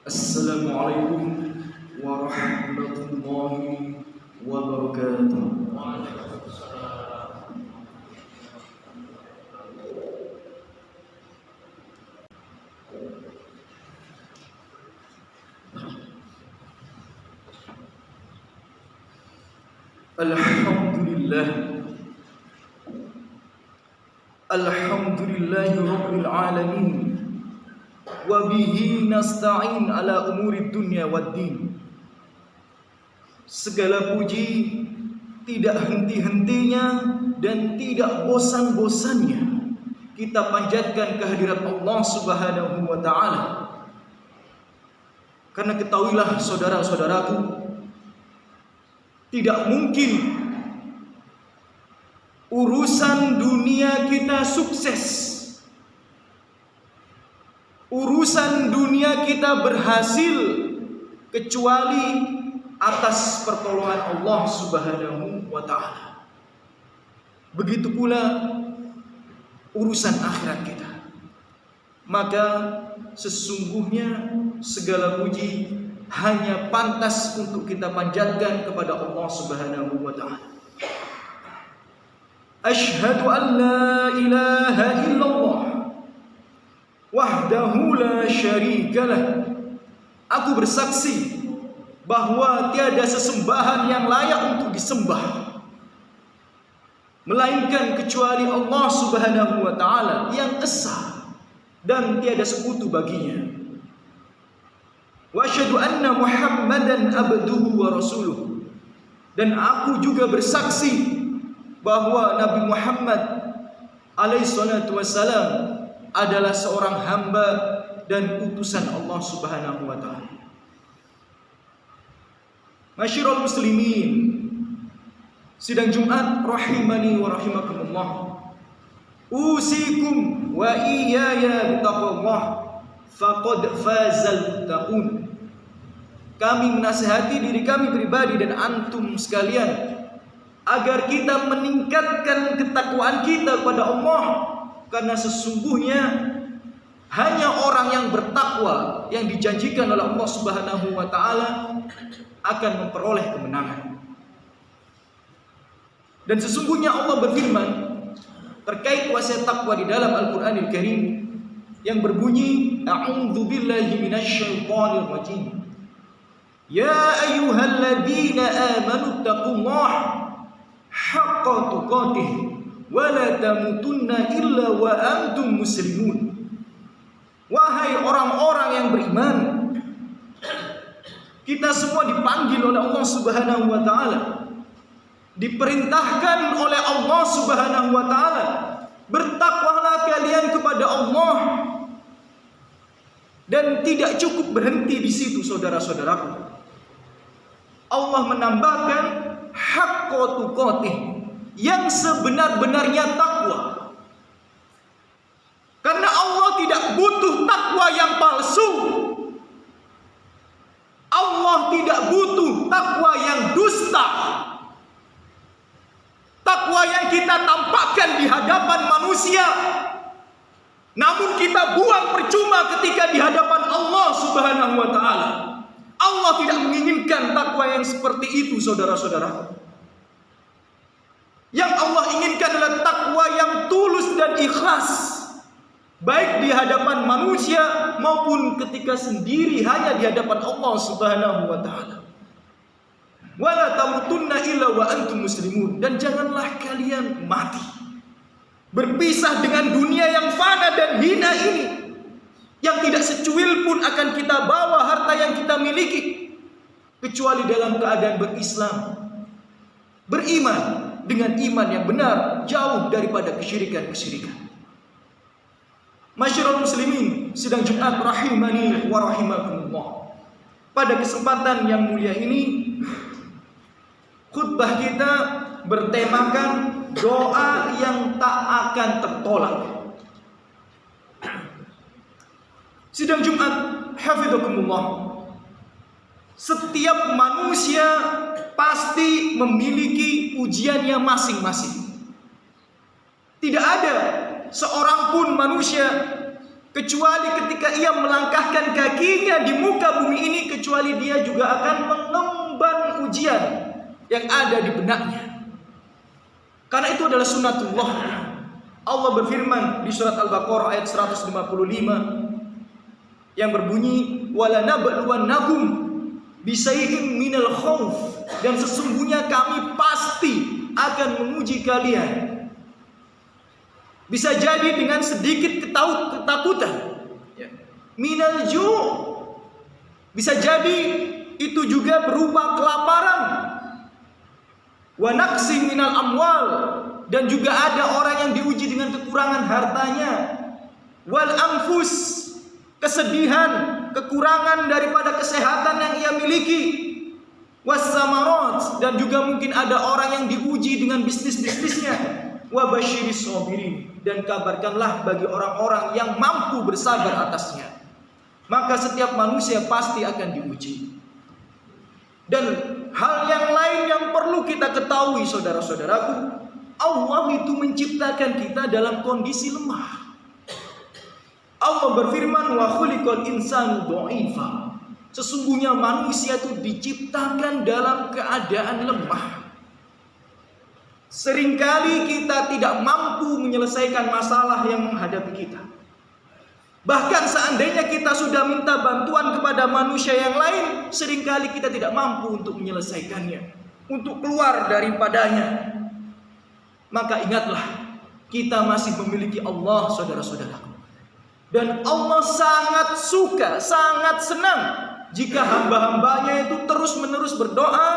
Assalamualaikum warahmatullahi wabarakatuh. Alhamdulillahi rabbil alamin. Wa bihi nasta'in ala umuri dunya waddin. Segala puji tidak henti-hentinya dan tidak bosan-bosannya kita panjatkan kehadirat Allah Subhanahu wa taala. Karena ketahuilah saudara-saudaraku, tidak mungkin urusan dunia kita sukses, urusan dunia kita berhasil kecuali atas pertolongan Allah Subhanahu wa taala. Begitu pula urusan akhirat kita. Maka sesungguhnya segala puji hanya pantas untuk kita panjatkan kepada Allah Subhanahu wa taala. Asyhadu an la ilaha illallah wahdahu la syarikalah. Aku bersaksi bahwa tiada sesembahan yang layak untuk disembah melainkan kecuali Allah Subhanahu wa taala yang esa dan tiada sekutu baginya. Wa asyhadu anna Muhammadan abduhu wa rasuluh. Dan aku juga bersaksi bahwa Nabi Muhammad alaihi salatu wassalam adalah seorang hamba dan utusan Allah Subhanahu wa taala. Masyiral muslimin, sidang Jumat rahimani wa rahimakumullah. Usikum wa iyaya bittaqwallah faqad fazal muttaqun. Kami menasihati diri kami pribadi dan antum sekalian agar kita meningkatkan ketakwaan kita kepada Allah, karena sesungguhnya hanya orang yang bertakwa yang dijanjikan oleh Allah Subhanahu wa taala akan memperoleh kemenangan. Dan sesungguhnya Allah berfirman terkait wasiat takwa di dalam Al-Qur'anil Karim yang berbunyi, a'udzu billahi minasyaitonir rajim. Ya ayyuhalladzina amanu taqullaha haqqa tuqatih wa la tamutunna illa wa antum muslimun. Wahai orang-orang yang beriman, kita semua dipanggil oleh Allah Subhanahu wa taala, diperintahkan oleh Allah Subhanahu wa taala, bertakwalah kalian kepada Allah. Dan tidak cukup berhenti di situ, saudara-saudaraku. Allah menambahkan haqqa tuqatih, yang sebenar-benarnya takwa. Karena Allah tidak butuh takwa yang palsu. Allah tidak butuh takwa yang dusta. Takwa yang kita tampakkan di hadapan manusia, namun kita buang percuma ketika di hadapan Allah Subhanahu wa taala. Allah tidak menginginkan takwa yang seperti itu, saudara-saudara. Yang Allah inginkan adalah takwa yang tulus dan ikhlas, baik di hadapan manusia maupun ketika sendiri hanya di hadapan Allah Subhanahu wa taala. Wala tamutunna illa wa antum muslimun. Dan janganlah kalian mati berpisah dengan dunia yang fana dan hina ini, yang tidak secuil pun akan kita bawa harta yang kita miliki, kecuali dalam keadaan berislam, beriman dengan iman yang benar, jauh daripada kesyirikan-kesyirikan. Masyiral muslimin, sidang Jumat rahimani wa rahimakumullah. Pada kesempatan yang mulia ini, khutbah kita bertemakan doa yang tak akan tertolak. Sidang Jumat hafizakumullah, setiap manusia pasti memiliki ujiannya masing-masing. Tidak ada seorang pun manusia kecuali ketika ia melangkahkan kakinya di muka bumi ini, kecuali dia juga akan mengemban ujian yang ada di benaknya. Karena itu adalah sunnatullah. Allah berfirman di surat Al-Baqarah ayat 155 yang berbunyi, wala nabluwannakum bisayyin minal khauf, dan sesungguhnya kami pasti akan menguji kalian. Bisa jadi dengan sedikit ketakutan, minal ju', bisa jadi itu juga berupa kelaparan, wa naqsi minal amwal, dan juga ada orang yang diuji dengan kekurangan hartanya, wal anfus, kesedihan, kekurangan daripada kesehatan yang ia miliki, wassamarat, dan juga mungkin ada orang yang diuji dengan bisnisnya, wa basyiris sabirin, dan kabarkanlah bagi orang-orang yang mampu bersabar atasnya. Maka setiap manusia pasti akan diuji. Dan hal yang lain yang perlu kita ketahui, saudara-saudaraku, Allah itu menciptakan kita dalam kondisi lemah. Allah berfirman, wa khuliqal insanu dha'ifa. Sesungguhnya manusia itu diciptakan dalam keadaan lemah. Seringkali kita tidak mampu menyelesaikan masalah yang menghadapi kita. Bahkan seandainya kita sudah minta bantuan kepada manusia yang lain, seringkali kita tidak mampu untuk menyelesaikannya, untuk keluar daripadanya. Maka ingatlah, kita masih memiliki Allah, saudara-saudaraku. Dan Allah sangat suka, sangat senang jika hamba-hambanya itu terus-menerus berdoa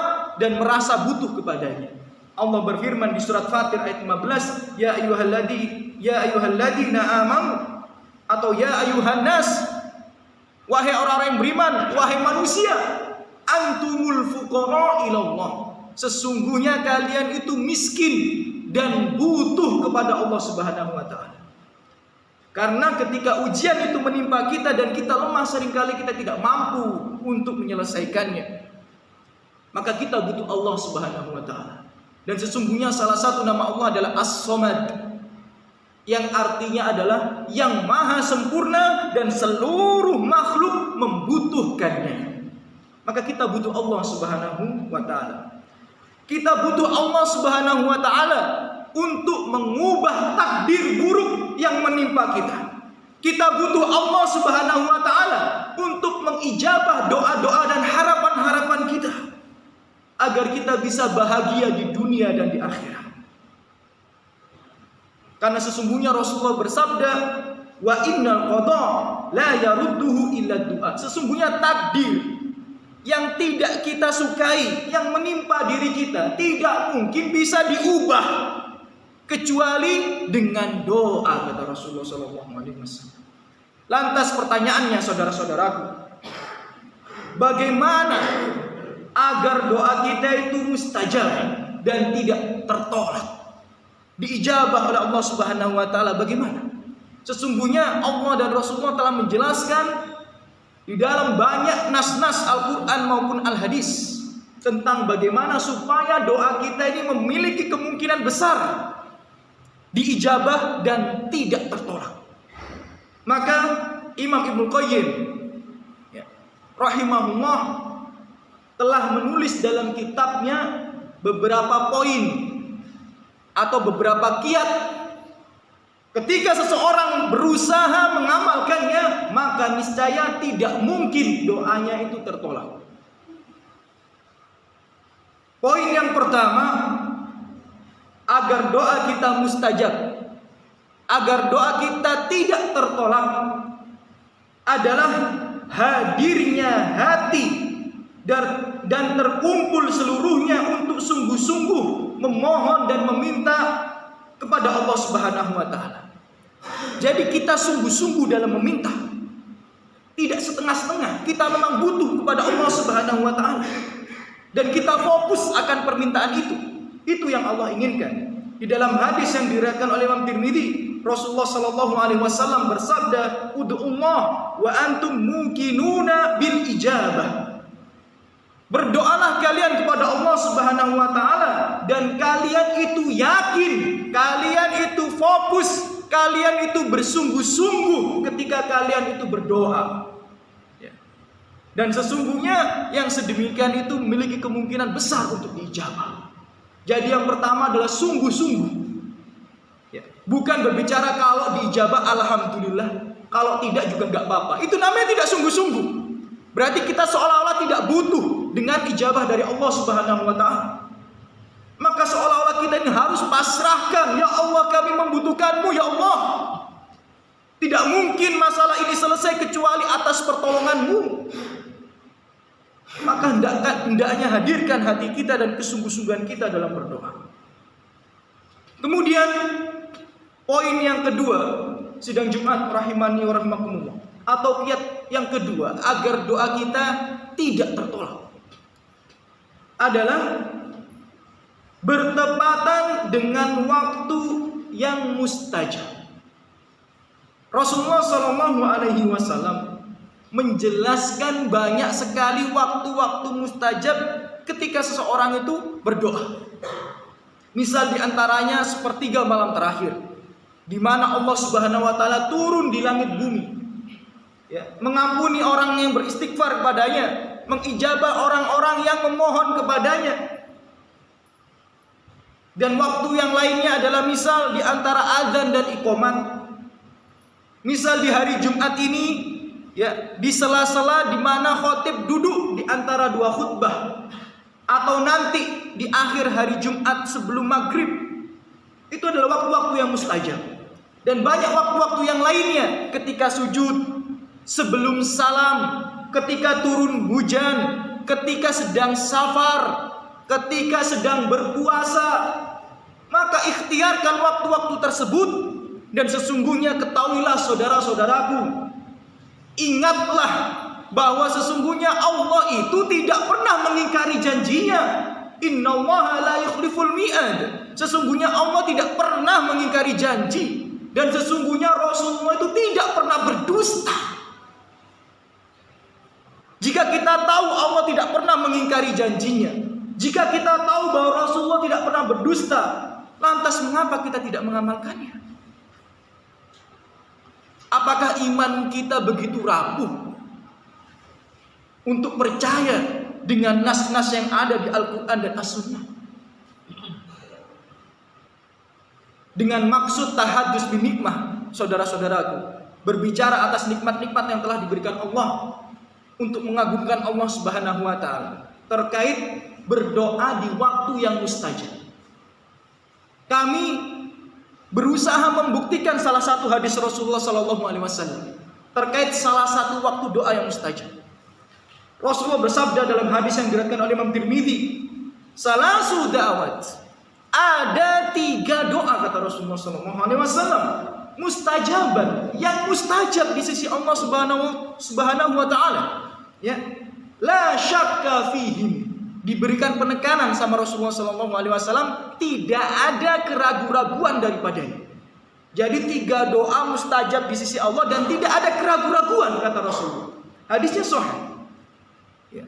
dan merasa butuh kepadanya. Allah berfirman di surat Fatir ayat 15, ya ayyuhalladzina amanu, atau ya ayyuhan nas, wahai orang-orang yang beriman, wahai manusia, antumul fuqara ilallah. Sesungguhnya kalian itu miskin dan butuh kepada Allah Subhanahu wa taala. Karena ketika ujian itu menimpa kita dan kita lemah, seringkali kita tidak mampu untuk menyelesaikannya. Maka kita butuh Allah Subhanahu wa taala. Dan sesungguhnya salah satu nama Allah adalah As-Samad, yang artinya adalah yang maha sempurna dan seluruh makhluk membutuhkannya. Maka kita butuh Allah Subhanahu wa taala. Kita butuh Allah Subhanahu wa taala untuk mengubah takdir buruk yang menimpa kita. Kita butuh Allah Subhanahu wa taala untuk mengijabah doa-doa dan harapan-harapan kita, agar kita bisa bahagia di dunia dan di akhirat. Karena sesungguhnya Rasulullah bersabda, wa innal qada la yarudduhu illa du'a. Sesungguhnya takdir yang tidak kita sukai, yang menimpa diri kita, tidak mungkin bisa diubah kecuali dengan doa, kata Rasulullah SAW. Lantas pertanyaannya, saudara-saudaraku, bagaimana agar doa kita itu mustajab dan tidak tertolak, diijabah oleh Allah Subhanahu wa taala? Bagaimana? Sesungguhnya Allah dan Rasulullah telah menjelaskan di dalam banyak nas-nas Al-Quran maupun Al-Hadis tentang bagaimana supaya doa kita ini memiliki kemungkinan besar diijabah dan tidak tertolak. Maka Imam Ibnu Qayyim rahimahullah telah menulis dalam kitabnya beberapa poin atau beberapa kiat. Ketika seseorang berusaha mengamalkannya, maka niscaya tidak mungkin doanya itu tertolak. Poin yang pertama, agar doa kita mustajab, agar doa kita tidak tertolak, adalah hadirnya hati dan terkumpul seluruhnya untuk sungguh-sungguh memohon dan meminta kepada Allah Subhanahu wa taala. Jadi kita sungguh-sungguh dalam meminta, tidak setengah-setengah. Kita memang butuh kepada Allah Subhanahu wa taala dan kita fokus akan permintaan itu. Itu yang Allah inginkan. Di dalam hadis yang diriwayatkan oleh Imam Tirmidzi, Rasulullah sallallahu alaihi wasallam bersabda, "Ud'ullah wa antum muqinuna bil ijabah." Berdoalah kalian kepada Allah Subhanahu wa taala dan kalian itu yakin, kalian itu fokus kalian itu bersungguh-sungguh ketika kalian itu berdoa. Ya. Dan sesungguhnya yang sedemikian itu memiliki kemungkinan besar untuk diijabah. Jadi yang pertama adalah sungguh-sungguh. Ya. Bukan berbicara kalau diijabah alhamdulillah, kalau tidak juga nggak apa-apa. Itu namanya tidak sungguh-sungguh. Berarti kita seolah-olah tidak butuh dengan ijabah dari Allah Subhanahu wa Ta'ala. Maka seolah-olah kita ini harus pasrahkan, ya Allah kami membutuhkanmu ya Allah. Tidak mungkin masalah ini selesai kecuali atas pertolonganmu. Maka hendaknya hadirkan hati kita dan kesungguh-sungguhan kita dalam berdoa. Kemudian poin yang kedua, sidang Jumat rahimani wa rahimakumullah, atau kiat yang kedua agar doa kita tidak tertolak adalah bertepatan dengan waktu yang mustajab. Rasulullah Shallallahu Alaihi Wasallam menjelaskan banyak sekali waktu-waktu mustajab ketika seseorang itu berdoa. Misal diantaranya sepertiga malam terakhir, di mana Allah Subhanahu Wa Taala turun di langit bumi, ya, mengampuni orang yang beristighfar kepadanya, mengijabah orang-orang yang memohon kepadanya. Dan waktu yang lainnya adalah misal di antara azan dan iqamat. Misal di hari Jumat ini, ya, di sela-sela di mana khotib duduk di antara dua khutbah, atau nanti di akhir hari Jumat sebelum maghrib. Itu adalah waktu-waktu yang mustajab. Dan banyak waktu-waktu yang lainnya, ketika sujud, sebelum salam, ketika turun hujan, ketika sedang safar, ketika sedang berpuasa. Maka ikhtiarkan waktu-waktu tersebut. Dan sesungguhnya ketahuilah saudara-saudaraku, ingatlah bahwa sesungguhnya Allah itu tidak pernah mengingkari janjinya. Innallaha la yukhliful mi'ad. Sesungguhnya Allah tidak pernah mengingkari janji. Dan sesungguhnya Rasulullah itu tidak pernah berdusta. Jika kita tahu Allah tidak pernah mengingkari janjinya, jika kita tahu bahwa Rasulullah tidak pernah berdusta, lantas mengapa kita tidak mengamalkannya? Apakah iman kita begitu rapuh untuk percaya dengan nas-nas yang ada di Al-Quran dan As-Sunnah? Dengan maksud tahadus bin nikmah, saudara-saudaraku, berbicara atas nikmat-nikmat yang telah diberikan Allah, untuk mengagungkan Allah Subhanahu wa Ta'ala, terkait berdoa di waktu yang mustajab. Kami berusaha membuktikan salah satu hadis Rasulullah Sallallahu Alaihi Wasallam terkait salah satu waktu doa yang mustajab. Rasulullah bersabda dalam hadis yang diriwayatkan oleh Imam Tirmidzi, salasu da'awat, ada 3 doa kata Rasulullah Sallallahu Alaihi Wasallam, mustajaban, yang mustajab di sisi Allah Subhanahu wa Ta'ala, ya, la syakka fihim, diberikan penekanan sama Rasulullah Sallallahu Alaihi Wasallam, tidak ada keraguan-raguan daripadanya. Jadi 3 doa mustajab di sisi Allah dan tidak ada keraguan-raguan kata Rasulullah. Hadisnya sahih. Ya.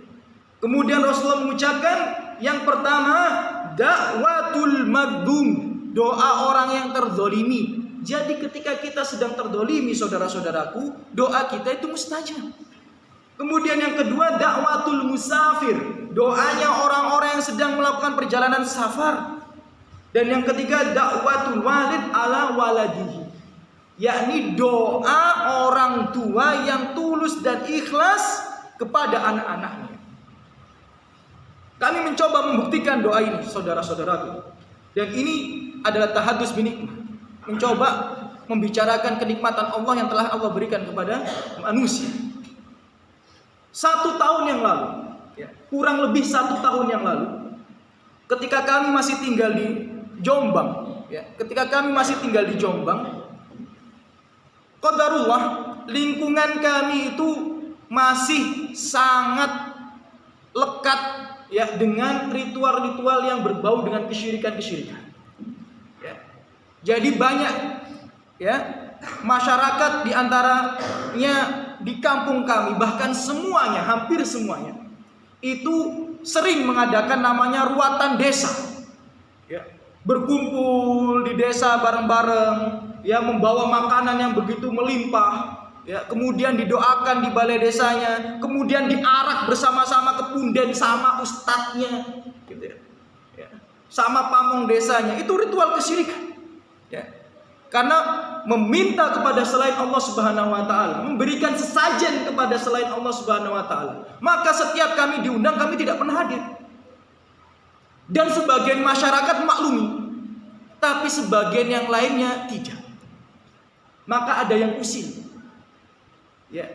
Kemudian Rasulullah mengucapkan yang pertama, da'watul madhum, doa orang yang terzolimi. Jadi ketika kita sedang terzolimi, saudara-saudaraku, doa kita itu mustajab. Kemudian yang kedua, da'watul musafir, doanya orang-orang yang sedang melakukan perjalanan safar. Dan yang ketiga, da'watul walid ala waladihi, yakni doa orang tua yang tulus dan ikhlas kepada anak-anaknya. Kami mencoba membuktikan doa ini, saudara-saudaraku. Dan ini adalah tahadus bin nikmah, mencoba membicarakan kenikmatan Allah yang telah Allah berikan kepada manusia. 1 tahun yang lalu, ya, kurang lebih 1 tahun yang lalu, ketika kami masih tinggal di Jombang, ya, qadarullah, lingkungan kami itu masih sangat lekat, ya, dengan ritual-ritual yang berbau dengan kesyirikan-kesyirikan. Ya. Jadi banyak, ya, masyarakat diantaranya di kampung kami, bahkan semuanya, hampir semuanya, itu sering mengadakan namanya ruatan desa. Ya. Berkumpul di desa bareng-bareng, ya membawa makanan yang begitu melimpah, ya, kemudian didoakan di balai desanya, kemudian diarak bersama-sama ke punden sama ustadznya, gitu ya. Ya, sama pamong desanya. Itu ritual kesyirikan, ya. Karena meminta kepada selain Allah Subhanahu wa taala, memberikan sesajen kepada selain Allah Subhanahu wa taala. Maka setiap kami diundang, kami tidak pernah hadir. Dan sebagian masyarakat maklumi, tapi sebagian yang lainnya tidak. Maka ada yang usil. Ya.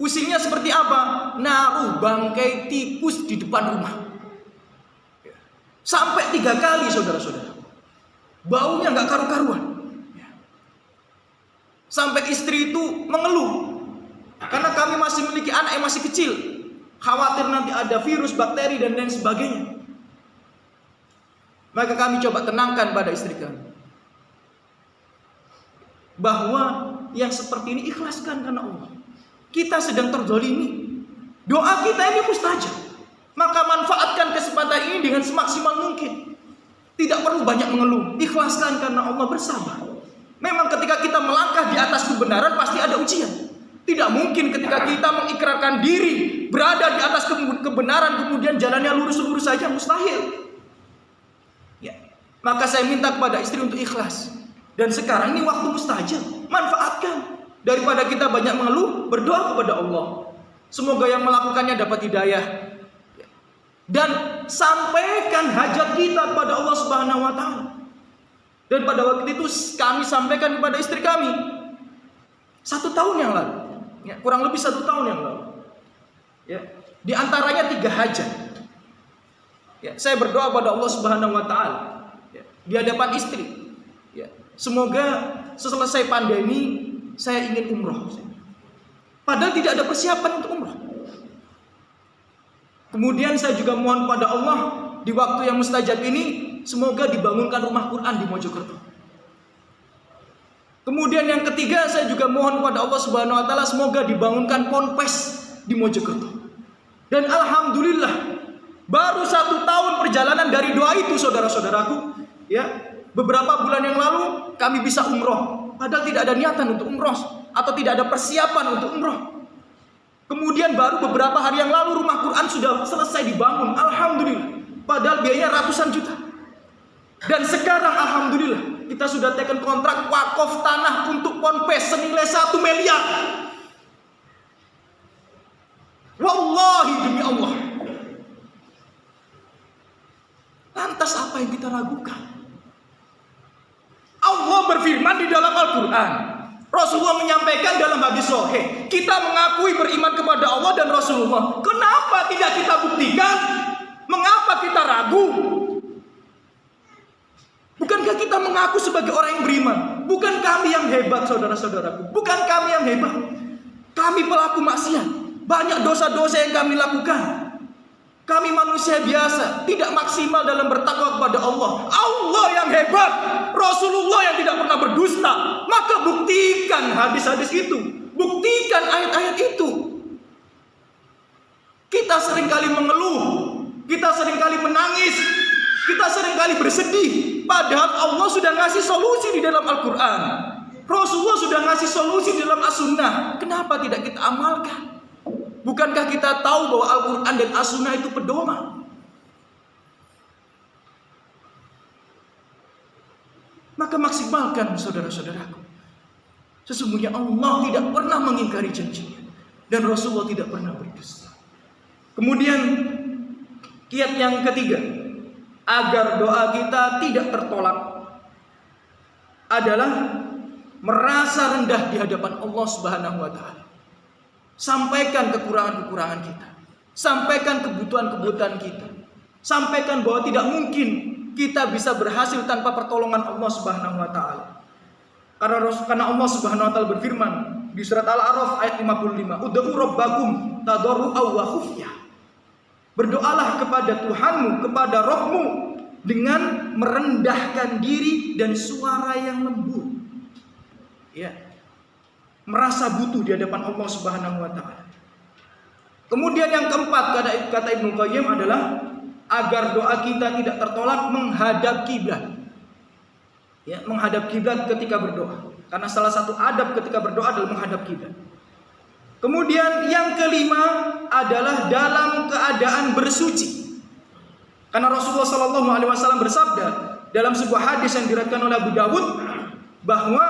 Usilnya seperti apa? Naruh bangkai tikus di depan rumah. Ya. Sampai 3 kali, saudara-saudara. Baunya nggak karu-karuan. Ya. Sampai istri itu mengeluh. Karena kami masih memiliki anak yang masih kecil. Khawatir nanti ada virus, bakteri, dan lain sebagainya. Maka kami coba tenangkan pada istri kami, bahwa yang seperti ini ikhlaskan karena Allah. Kita sedang terzalimi. Doa kita ini mustajab. Maka manfaatkan kesempatan ini dengan semaksimal mungkin. Tidak perlu banyak mengeluh. Ikhlaskan karena Allah, bersabar. Memang ketika kita melangkah di atas kebenaran pasti ada ujian. Tidak mungkin ketika kita mengikrarkan diri berada di atas kebenaran kemudian jalannya lurus-lurus saja, mustahil. Maka saya minta kepada istri untuk ikhlas. Dan sekarang ini waktu mustajab, manfaatkan. Daripada kita banyak mengeluh, berdoa kepada Allah. Semoga yang melakukannya dapat hidayah. Dan sampaikan hajat kita kepada Allah Subhanahu wa taala. Dan pada waktu itu kami sampaikan kepada istri kami 1 tahun yang lalu, ya, kurang lebih 1 tahun yang lalu, ya, di antaranya 3 hajat. Ya, saya berdoa pada Allah Subhanahu wa taala di hadapan istri, ya, semoga selesai pandemi saya ingin umroh. Padahal tidak ada persiapan untuk umroh. Kemudian saya juga mohon pada Allah di waktu yang mustajab ini, semoga dibangunkan rumah Quran di Mojokerto. Kemudian yang ketiga, saya juga mohon pada Allah Subhanahu wa taala semoga dibangunkan ponpes di Mojokerto. Dan alhamdulillah, baru 1 tahun perjalanan dari doa itu, saudara-saudaraku. Ya, beberapa bulan yang lalu kami bisa umroh, padahal tidak ada niatan untuk umroh atau tidak ada persiapan untuk umroh. Kemudian baru beberapa hari yang lalu rumah Quran sudah selesai dibangun, alhamdulillah. Padahal biayanya ratusan juta. Dan sekarang alhamdulillah kita sudah tekan kontrak wakaf tanah untuk ponpes senilai 1 miliar. Wallahi demi Allah. Lantas apa yang kita ragukan? Allah berfirman di dalam Al-Quran, Rasulullah menyampaikan dalam hadis sahih, kita mengakui beriman kepada Allah dan Rasulullah. Kenapa tidak kita buktikan? Mengapa kita ragu? Bukankah kita mengaku sebagai orang yang beriman? Bukan kami yang hebat, saudara-saudaraku. Bukan kami yang hebat. Kami pelaku maksiat. Banyak dosa-dosa yang kami lakukan. Kami manusia biasa, tidak maksimal dalam bertakwa kepada Allah. Allah yang hebat, Rasulullah yang tidak pernah berdusta. Maka buktikan hadis-hadis itu, buktikan ayat-ayat itu. Kita seringkali mengeluh, kita seringkali menangis, kita seringkali bersedih. Padahal Allah sudah ngasih solusi di dalam Al-Quran. Rasulullah sudah ngasih solusi di dalam As-Sunnah. Kenapa tidak kita amalkan? Bukankah kita tahu bahwa Al-Quran dan As-Sunnah itu pedoman? Maka maksimalkan, saudara-saudaraku. Sesungguhnya Allah tidak pernah mengingkari janjinya. Dan Rasulullah tidak pernah berdusta. Kemudian kiat yang ketiga, agar doa kita tidak tertolak, adalah merasa rendah di hadapan Allah Subhanahu wa taala. Sampaikan kekurangan-kekurangan kita, sampaikan kebutuhan-kebutuhan kita, sampaikan bahwa tidak mungkin kita bisa berhasil tanpa pertolongan Allah Subhanahu wa taala. Karena Allah Subhanahu wa taala berfirman di surat Al-A'raf ayat 55, "Ud'u rabbakum tadarru'an wa khufyah." Berdoalah kepada Tuhanmu, kepada Rabbmu dengan merendahkan diri dan suara yang lembut. Ya. Merasa butuh di hadapan Allah Subhanahu wa taala. Kemudian yang keempat, kata Ibnu Qayyim, adalah agar doa kita tidak tertolak, menghadap kiblat. Ya, menghadap kiblat ketika berdoa. Karena salah satu adab ketika berdoa adalah menghadap kiblat. Kemudian yang kelima adalah dalam keadaan bersuci. Karena Rasulullah SAW bersabda dalam sebuah hadis yang diriwayatkan oleh Abu Dawud bahwa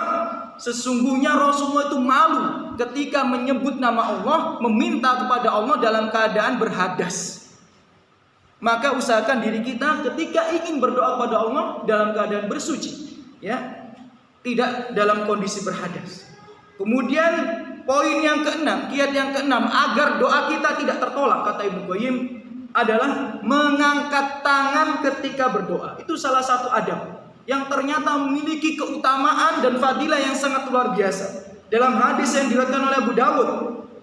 sesungguhnya Rasulullah itu malu ketika menyebut nama Allah, meminta kepada Allah dalam keadaan berhadas. Maka usahakan diri kita ketika ingin berdoa kepada Allah dalam keadaan bersuci, ya, tidak dalam kondisi berhadas. Kemudian poin yang keenam, kiat yang keenam agar doa kita tidak tertolak, kata Ibnu Qayyim, adalah mengangkat tangan ketika berdoa. Itu salah satu adab yang ternyata memiliki keutamaan dan fadilah yang sangat luar biasa. Dalam hadis yang diriwayatkan oleh Abu Dawud,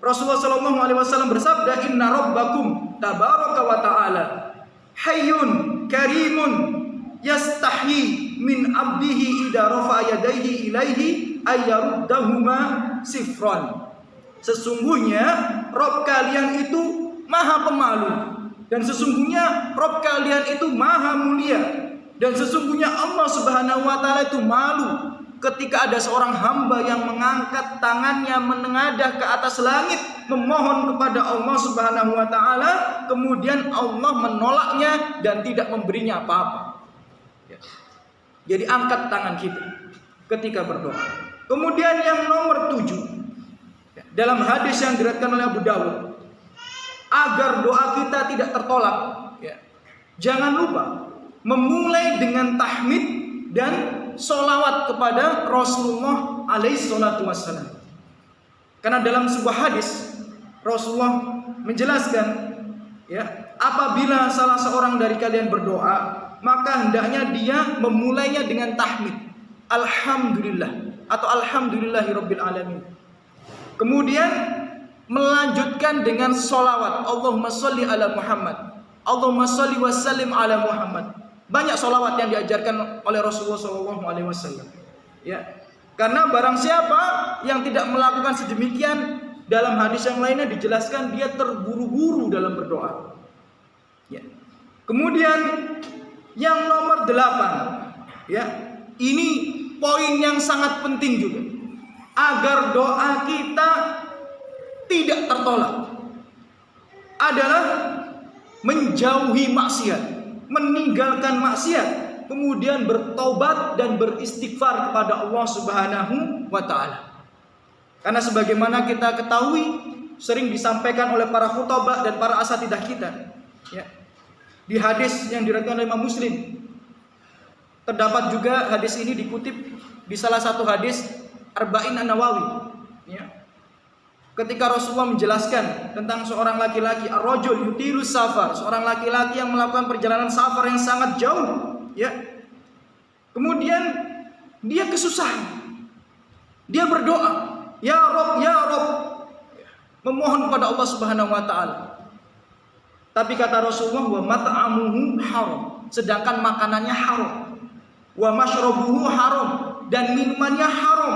Rasulullah SAW bersabda, "Inna rabbakum tabaraka wa ta'ala hayyun karimun yastahyi min abdihi idza rafa'a yadayhi ilaihi ayyaruddahuma sifran." Sesungguhnya Rabb kalian itu maha pemalu, dan sesungguhnya Rabb kalian itu maha mulia, dan sesungguhnya Allah Subhanahu wa taala itu malu ketika ada seorang hamba yang mengangkat tangannya menengadah ke atas langit memohon kepada Allah Subhanahu wa taala, kemudian Allah menolaknya dan tidak memberinya apa-apa. Jadi angkat tangan kita ketika berdoa. Kemudian yang nomor 7, dalam hadis yang diriwayatkan oleh Abu Dawud, agar doa kita tidak tertolak, jangan lupa memulai dengan tahmid dan sholawat kepada Rasulullah alaihissalatu wassalam. Karena dalam sebuah hadis Rasulullah menjelaskan, apabila salah seorang dari kalian berdoa, maka hendaknya dia memulainya dengan tahmid, alhamdulillah atau alhamdulillahirabbil alamin. Kemudian melanjutkan dengan sholawat, Allahumma sholli ala Muhammad, Allahumma sholli wa sallim ala Muhammad. Banyak sholawat yang diajarkan oleh Rasulullah SAW. Karena barang siapa yang tidak melakukan sedemikian, dalam hadis yang lainnya dijelaskan dia terburu-buru dalam berdoa. Kemudian yang nomor 8, ini poin yang sangat penting juga, agar doa kita tidak tertolak, adalah menjauhi maksiat, meninggalkan maksiat, kemudian bertaubat dan beristighfar kepada Allah Subhanahu wa taala. Karena sebagaimana kita ketahui, sering disampaikan oleh para khutbah dan para asatidzah kita, di hadis yang diriwayatkan oleh Imam Muslim, terdapat juga hadis ini dikutip di salah satu hadis Arba'in An-Nawawi. Ketika Rasulullah menjelaskan tentang seorang laki-laki, ar-rajul yutilus safar, seorang laki-laki yang melakukan perjalanan safar yang sangat jauh, kemudian dia kesusahan, dia berdoa, ya Rabb, memohon kepada Allah Subhanahu wa taala. Tapi kata Rasulullah, wa mat'amuhu haram, sedangkan makanannya haram, wa mashrabuhu haram, dan minumannya haram,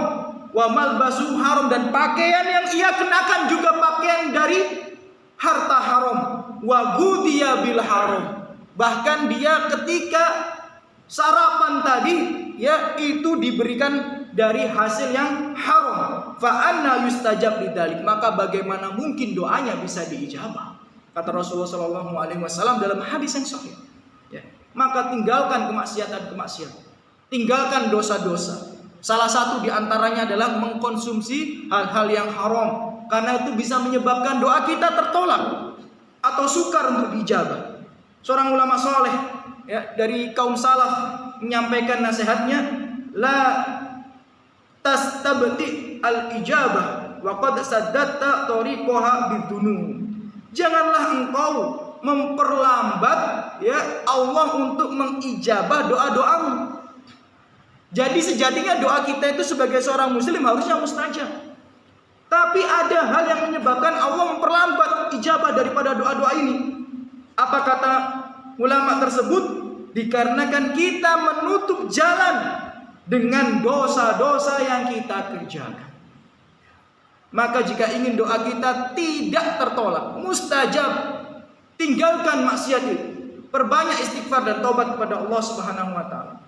wa malbasuhu haram, dan pakaian yang ia kenakan juga pakaian dari harta haram, wa ghudhiya bil haram, bahkan dia ketika sarapan tadi itu diberikan dari hasil yang haram. Fa anna yustajab lidzalik, maka bagaimana mungkin doanya bisa diijabah, kata Rasulullah SAW dalam hadis yang sahih. Maka tinggalkan kemaksiatan, tinggalkan dosa-dosa. Salah satu diantaranya adalah mengkonsumsi hal-hal yang haram, karena itu bisa menyebabkan doa kita tertolak atau sukar untuk diijabah. Seorang ulama soleh dari kaum salaf menyampaikan nasihatnya, la tastabti al-ijabah wa qad saddatta tariqaha bidunun. Janganlah engkau memperlambat Allah untuk mengijabah doa-doamu. Jadi sejatinya doa kita itu sebagai seorang muslim harusnya mustajab. Tapi ada hal yang menyebabkan Allah memperlambat ijabah daripada doa-doa ini. Apa kata ulama tersebut? Dikarenakan kita menutup jalan dengan dosa-dosa yang kita kerjakan. Maka jika ingin doa kita tidak tertolak, mustajab, tinggalkan maksiat itu, perbanyak istighfar dan taubat kepada Allah Subhanahu wa taala.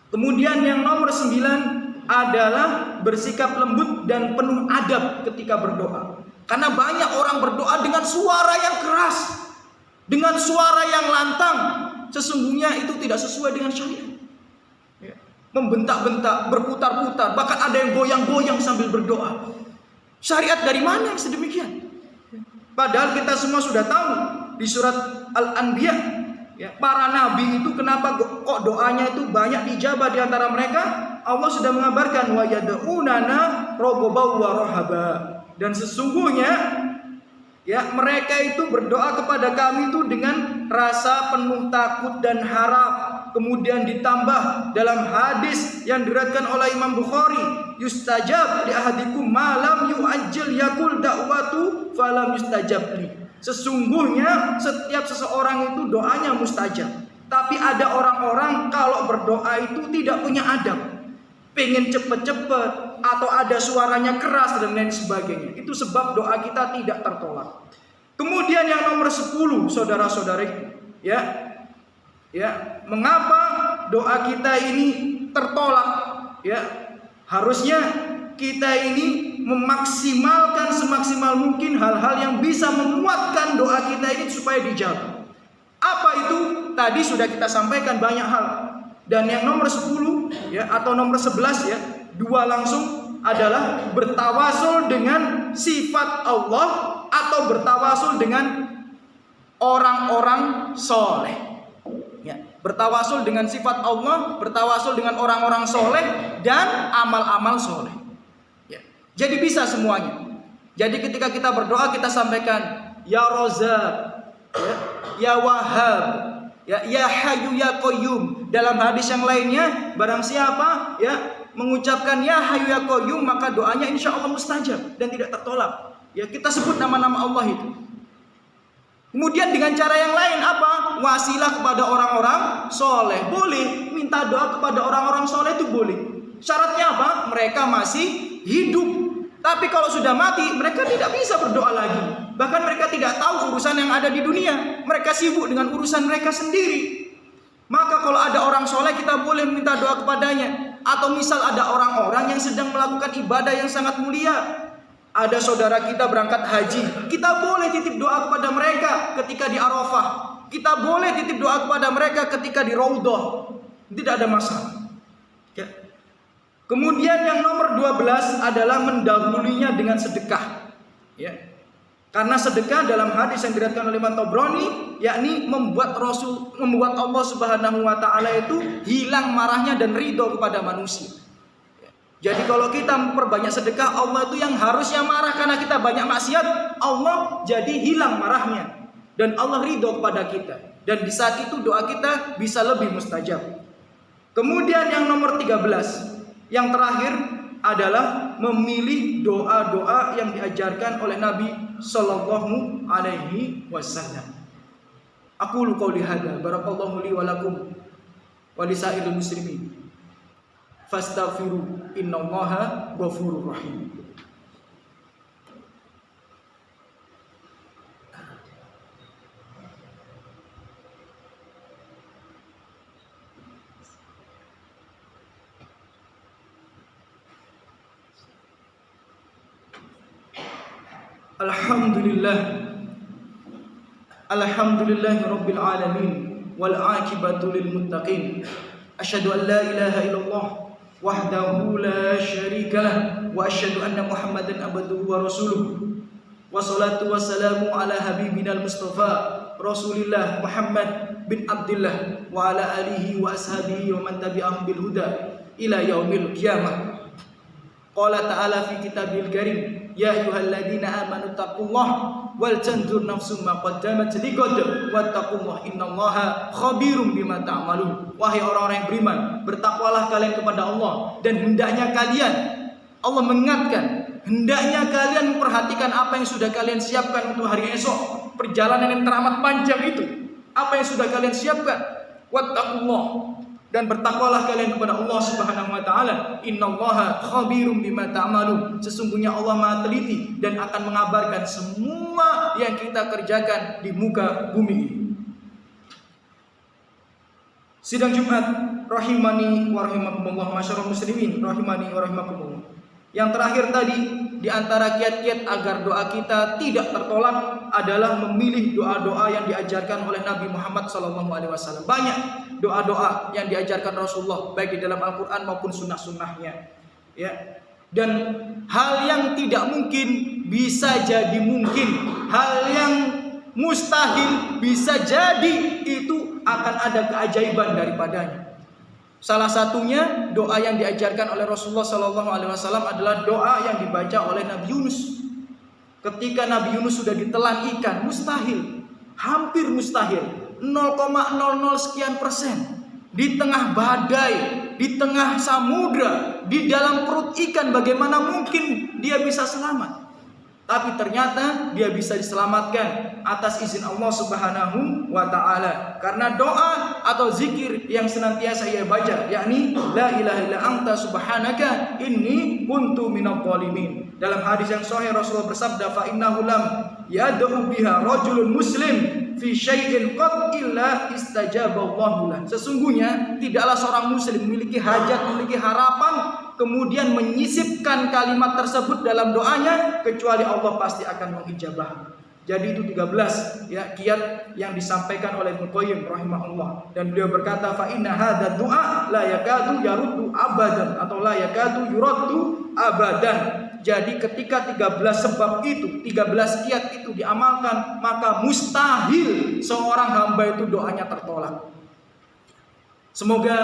Kemudian yang nomor 9 adalah bersikap lembut dan penuh adab ketika berdoa. Karena banyak orang berdoa dengan suara yang keras, dengan suara yang lantang. Sesungguhnya itu tidak sesuai dengan syariat. Membentak-bentak, berputar-putar, bahkan ada yang goyang-goyang sambil berdoa. Syariat dari mana yang sedemikian? Padahal kita semua sudah tahu di surat Al-Anbiya, ya, para nabi itu kenapa kok doanya itu banyak dijabah di antara mereka? Allah sudah mengabarkan wa yad'unana raghaban wa rahaba. Dan sesungguhnya ya mereka itu berdoa kepada kami itu dengan rasa penuh takut dan harap. Kemudian ditambah dalam hadis yang diriwayatkan oleh Imam Bukhari, yustajab li ahadikum malam yu'ajjil yakul da'watu falam yustajab li. Sesungguhnya setiap seseorang itu doanya mustajab. Tapi ada orang-orang kalau berdoa itu tidak punya adab, pengen cepet-cepet atau ada suaranya keras dan lain sebagainya. Itu sebab doa kita tidak tertolak. Kemudian yang nomor 10, saudara-saudariku, mengapa doa kita ini tertolak? Ya, harusnya kita ini memaksimalkan semaksimal mungkin hal-hal yang bisa menguatkan doa kita ini supaya dijawab. Apa itu? Tadi sudah kita sampaikan banyak hal. Dan yang nomor 10 ya atau nomor 11 ya, dua langsung adalah bertawasul dengan sifat Allah atau bertawasul dengan orang-orang soleh. Ya, bertawasul dengan sifat Allah, bertawasul dengan orang-orang soleh dan amal-amal soleh. Ya, jadi bisa semuanya. Jadi ketika kita berdoa kita sampaikan ya Razzaq, ya Wahhab, ya Hayyu ya Qayyum. Dalam hadis yang lainnya, barang siapa ya mengucapkan ya Hayyu ya Qayyum, maka doanya insya Allah mustajab dan tidak tertolak. Ya, kita sebut nama-nama Allah itu. Kemudian dengan cara yang lain apa? Wasilah kepada orang-orang soleh. Boleh minta doa kepada orang-orang soleh itu boleh. Syaratnya apa? Mereka masih hidup. Tapi kalau sudah mati, mereka tidak bisa berdoa lagi. Bahkan mereka tidak tahu urusan yang ada di dunia. Mereka sibuk dengan urusan mereka sendiri. Maka kalau ada orang soleh kita boleh minta doa kepadanya. Atau misal ada orang-orang yang sedang melakukan ibadah yang sangat mulia. Ada saudara kita berangkat haji, kita boleh titip doa kepada mereka ketika di Arafah. Kita boleh titip doa kepada mereka ketika di Raudhah. Tidak ada masalah. Ya. Kemudian yang nomor 12 adalah mendahulunya dengan sedekah. Ya. Karena sedekah dalam hadis yang diriwayatkan oleh Imam Tabrani, yakni membuat Allah Subhanahu wa taala itu hilang marahnya dan ridho kepada manusia. Jadi kalau kita memperbanyak sedekah, Allah itu yang harusnya marah karena kita banyak maksiat, Allah jadi hilang marahnya dan Allah ridho kepada kita. Dan di saat itu doa kita bisa lebih mustajab. Kemudian yang nomor 13, yang terakhir adalah memilih doa-doa yang diajarkan oleh Nabi Sallallahu Alaihi Wasallam. Aqulu qouli hadza, barakallahu li wa lakum wa lisairil muslimin. Fastaghfiru innallaha ghafurur rahim. Alhamdulillahi rabbil alamin wal aqibatu lil muttaqin. Asyhadu an la ilaha illallah wahdahu la syarika lah wa asyhadu anna Muhammadan abduhu wa rasuluh. Wassalatu wassalamu ala habibina al-Mustafa Rasulillah Muhammad bin Abdullah wa ala alihi wa ashabihi wa man tabi'ahum bil huda ila yaumil qiyamah. Qala ta'ala fi kitabil karim, ya ayyuhalladzina amanu taqullaha wal tanzur nafsum ma qaddamat liqad wattaqullaha innallaha khabirum bima ta'malun. Wahai orang-orang yang beriman, bertakwalah kalian kepada Allah dan hendaknya kalian, Allah mengingatkan, hendaknya kalian memperhatikan apa yang sudah kalian siapkan untuk hari esok, perjalanan yang teramat panjang itu. Apa yang sudah kalian siapkan? Wattaqullah, dan bertakwalah kalian kepada Allah Subhanahu wa taala. Innallaha khabirum bima ta'malun. Sesungguhnya Allah Maha teliti dan akan mengabarkan semua yang kita kerjakan di muka bumi ini. Sidang Jumat rahimani wa rahimakumullah, masyarul muslimin rahimani wa rahimakumullah. Yang terakhir tadi, di antara kiat-kiat agar doa kita tidak tertolak adalah memilih doa-doa yang diajarkan oleh Nabi Muhammad SAW. Banyak doa-doa yang diajarkan Rasulullah, baik di dalam Al-Quran maupun sunnah-sunnahnya. Ya. Dan hal yang tidak mungkin bisa jadi mungkin, hal yang mustahil bisa jadi, itu akan ada keajaiban daripadanya. Salah satunya doa yang diajarkan oleh Rasulullah SAW adalah doa yang dibaca oleh Nabi Yunus. Ketika Nabi Yunus sudah ditelan ikan, mustahil, hampir mustahil, 0,00 sekian persen. Di tengah badai, di tengah samudra, di dalam perut ikan, bagaimana mungkin dia bisa selamat? Tapi ternyata dia bisa diselamatkan atas izin Allah Subhanahu wa taala karena doa atau zikir yang senantiasa ia baca, yakni la ilaha illa anta subhanaka inni kuntu minadh dhalimin. Dalam hadis yang sahih Rasulullah bersabda, fa innahu lam yad'u biha rajulun muslim fi syai'in qad illa istajaballahu lah. Sesungguhnya tidaklah seorang muslim memiliki hajat, memiliki harapan, kemudian menyisipkan kalimat tersebut dalam doanya, kecuali Allah pasti akan mengijabah. Jadi itu 13 ya kiat yang disampaikan oleh Ibnu Qayyim rahimahullah, dan beliau berkata fa inna hadza du'a la yakadu yaruddu abadan atau la yakadu yuraddu abadan. Jadi ketika 13 sebab itu, 13 kiat itu diamalkan, maka mustahil seorang hamba itu doanya tertolak. Semoga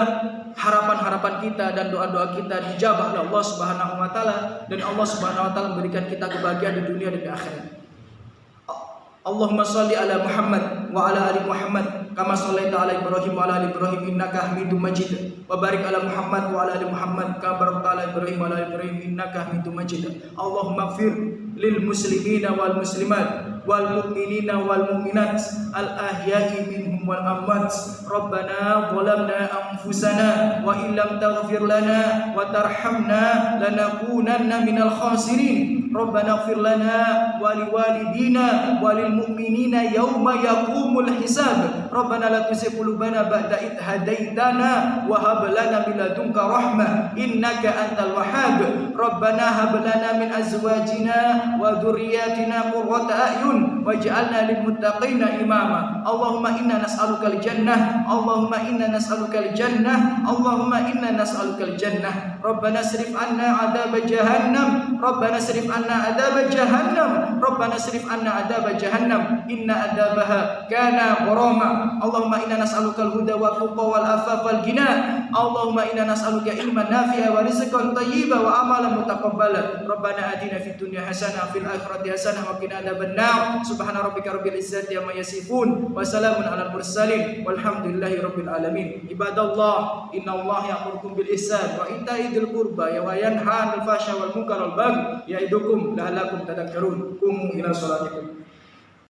harapan-harapan kita dan doa-doa kita dijabah oleh Allah Subhanahu wa taala, dan Allah Subhanahu wa taala memberikan kita kebahagiaan di dunia dan di akhirat. Allahumma shalli ala Muhammad wa ala ali Muhammad kama shallaita ala Ibrahim wa ala ali Ibrahim innaka Hamidum Majid. Wa barik ala Muhammad wa ala ali Muhammad kama barakta ala Ibrahim wa ala ali Ibrahim innaka Hamidum Majid. Allahumma ighfir lil muslimina wal muslimat wal mu'minina wal mu'minat al ahya'i minhum wal amwat. Rabbana zalamna anfusana wa illam taghfir lana wa tarhamna lanakunanna minal khasirin. Rabbana ighfir lana wa liwalidina wa lil mu'minina yawma yaqumul hisab. Rabbana la tuzigh qulubana ba'da idh hadaitana wa hab lana min ladunka rahmah innaka antal wahhab. Rabbana hab lana min azwajina wa dhurriyyatina qurrata a'yun waj'alna lil muttaqina imama. Allahumma inna nas'aluka al jannah, Allahumma inna nas'aluka al jannah, Allahumma inna nas'aluka al jannah. Rabbana srif anna adab jahannam, Rabbana srif anna adab jahannam, Rabbana srif anna adab jahannam inna adabaha kana gharama. Allahumma inna nas'aluka al huda wa tuqa wal afaf wal ghina. Allahumma inna nas'aluka ilman nafi'a wa rizqan thayyiban wa amalan mutaqabbala. Rabbana atina fid dunya hasanah fil akhirati hasanah wa qina adzabannar. Subhana rabbika rabbil izzati amma yasifun wa salamun alal mursalin walhamdulillahi rabbil alamin. Ibadallah, innallaha ya'murukum bil ihsan wa ita'i dzil qurba wa yanha 'anil fahsya'i wal munkari wal baghi ya'idukum la'allakum tadhakkarun. Qumu ila sholatikum.